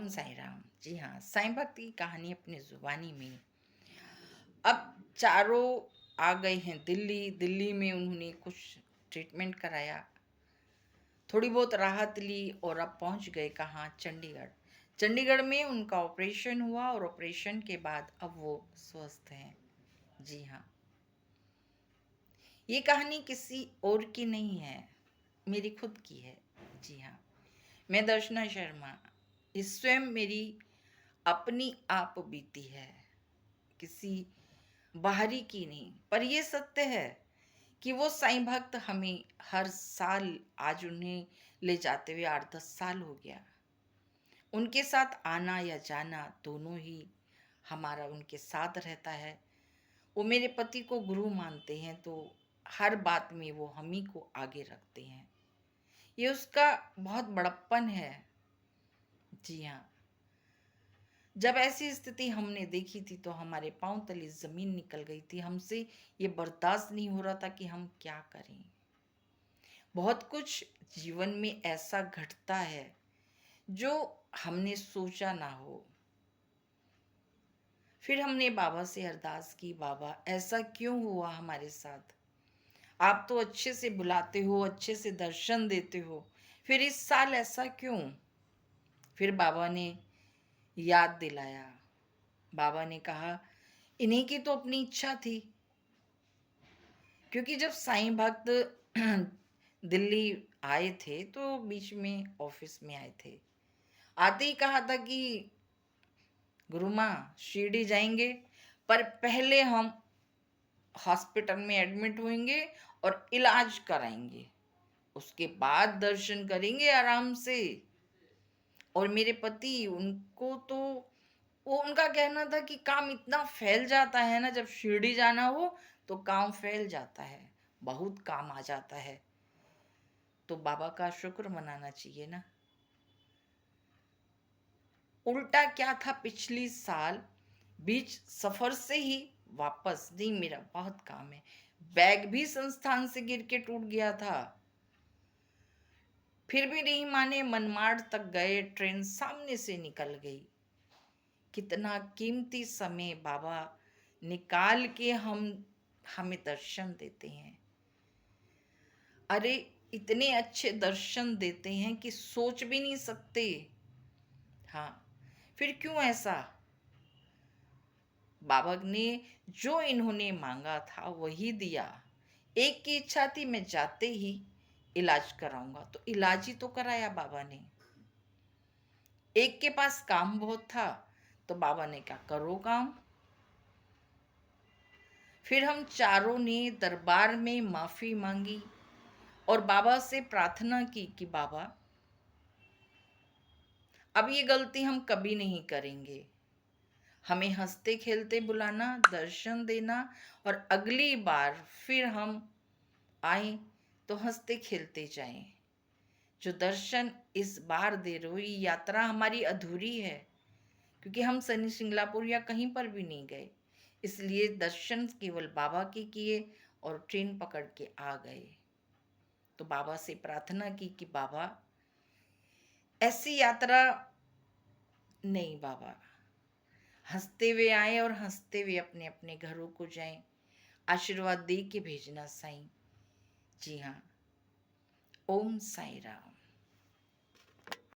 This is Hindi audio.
ओम साई राम। जी हाँ, साईं भक्त की कहानी अपनी जुबानी में। अब चारों आ गए हैं दिल्ली। दिल्ली में उन्होंने कुछ ट्रीटमेंट कराया, थोड़ी बहुत राहत ली और अब पहुंच गए कहाँ? चंडीगढ़। चंडीगढ़ में उनका ऑपरेशन हुआ और ऑपरेशन के बाद अब वो स्वस्थ हैं। जी हाँ, ये कहानी किसी और की नहीं है, मेरी खुद की है। जी हाँ, मैं दर्शना शर्मा। ये स्वयं मेरी अपनी आप बीती है, किसी बाहरी की नहीं। पर यह सत्य है कि वो साईं भक्त हमें हर साल, आज उन्हें ले जाते हुए 8-10 साल हो गया, उनके साथ आना या जाना दोनों ही हमारा उनके साथ रहता है। वो मेरे पति को गुरु मानते हैं, तो हर बात में वो हम ही को आगे रखते हैं। ये उसका बहुत बड़प्पन है। जी हाँ, जब ऐसी स्थिति हमने देखी थी तो हमारे पांव तले जमीन निकल गई थी। हमसे ये बर्दाश्त नहीं हो रहा था कि हम क्या करें। बहुत कुछ जीवन में ऐसा घटता है जो हमने सोचा ना हो। फिर हमने बाबा से अरदास की, बाबा ऐसा क्यों हुआ हमारे साथ? आप तो अच्छे से बुलाते हो, अच्छे से दर्शन देते हो, फिर इस साल ऐसा क्यों? फिर बाबा ने याद दिलाया। बाबा ने कहा, इन्हीं की तो अपनी इच्छा थी। क्योंकि जब साईं भक्त दिल्ली आए थे तो बीच में ऑफिस में आए थे। आते ही कहा था कि गुरु माँ शिरडी जाएंगे, पर पहले हम हॉस्पिटल में एडमिट होंगे और इलाज कराएंगे, उसके बाद दर्शन करेंगे आराम से। और मेरे पति, उनको तो वो उनका कहना था कि काम इतना फैल जाता है ना, जब शिरडी जाना हो तो काम फैल जाता है, बहुत काम आ जाता है। तो बाबा का शुक्र मनाना चाहिए ना। उल्टा क्या था, पिछली साल बीच सफर से ही वापस, नहीं मेरा बहुत काम है, बैग भी संस्थान से गिर के टूट गया था। फिर भी नहीं माने, मनमाड़ तक गए, ट्रेन सामने से निकल गई। कितना कीमती समय बाबा निकाल के हमें दर्शन देते हैं। अरे इतने अच्छे दर्शन देते हैं कि सोच भी नहीं सकते। हाँ, फिर क्यों ऐसा? बाबा ने जो इन्होंने मांगा था वही दिया। एक की इच्छा थी, मैं जाते ही इलाज कराऊंगा, तो इलाज ही तो कराया बाबा ने। एक के पास काम बहुत था, तो बाबा ने कहा करो काम। फिर हम चारों ने दरबार में माफी मांगी और बाबा से प्रार्थना की कि बाबा अब ये गलती हम कभी नहीं करेंगे। हमें हंसते खेलते बुलाना, दर्शन देना, और अगली बार फिर हम आए तो हंसते खेलते जाएं। जो दर्शन इस बार दे रहे हो, ये यात्रा हमारी अधूरी है, क्योंकि हम शनि सिंगलापुर या कहीं पर भी नहीं गए, इसलिए दर्शन केवल बाबा के किए और ट्रेन पकड़ के आ गए। तो बाबा से प्रार्थना की कि बाबा ऐसी यात्रा नहीं, बाबा हंसते हुए आए और हंसते हुए अपने अपने घरों को जाएं। आशीर्वाद दे के भेजना साईं। जी हाँ, ओम साई राम।